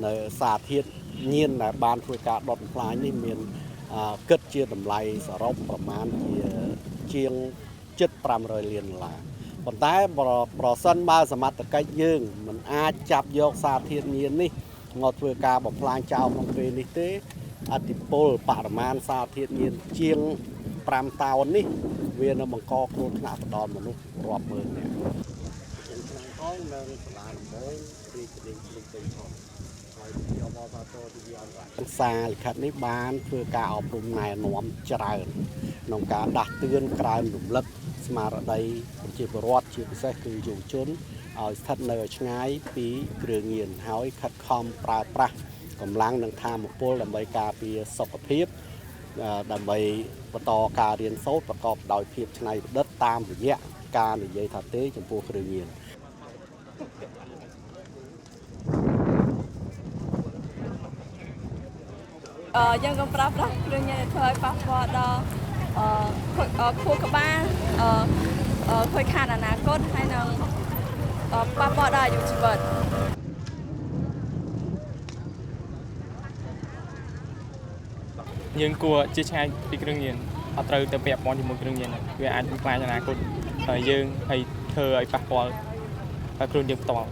នៅសារធាតុញៀនដែលបានធ្វើការដុតបំផ្លាញនេះមានគិតជាតម្លៃសរុបប្រមាណជាង7,500 លានដុល្លារប៉ុន្តែប្រសិនបើសមត្ថកិច្ចយើងមិនអាចចាប់យកសារធាតុញៀននេះមកធ្វើការបំផ្លាញចោលក្នុងពេលនេះទេអតិពលបរិមាណសារធាតុញៀនជាង5តោននេះវានឹងបង្កគ្រោះថ្នាក់ទៅដល់មនុស្សរាប់ម៉ឺននាក់ជាឆ្នាំផងនៅសាលាដំបងទីក្តីភ្នំពេញផងហើយយកមកថាទៅទីអន្តរជាតិសារលិខិតនេះបានធ្វើការអប់រំណែនាំច្រើនក្នុងការដាស់តឿនក្រើនរំលឹកស្មារតីប្រជាពលរដ្ឋជាពិសេសគឺយុវជនឲ្យស្ថិតនៅឆ្ងាយពីគ្រឿងញៀនហើយខិតខំប្រើប្រាស់កម្លាំងនិងធម៌ពលដើម្បីការពារសុខភាពដើម្បីបន្តការរៀនសូត្រប្រកបដោយភាពច្នៃប្រឌិតតាមរយៈការនិយាយថាទេចំពោះគ្រឿងញៀនយើងក៏ប្រើប្រាស់គ្រឿងញៀនធ្វើឲ្យប៉ះពាល់ដល់ខួរក្បាលខូចខាតអនាគតហើយនឹងប៉ះពាល់ដល់អាយុជីវិតយើងគួរជៀសឆ្ងាយពីគ្រឿងញៀនអត់ត្រូវទៅពាក់ព័ន្ធជាមួយគ្រឿងញៀនវាអាចបំផ្លាញអនាគតហើយយើងឲ្យធ្វើឲ្យប៉ះពាល់ដល់ខ្លួនយើងផ្ទាល់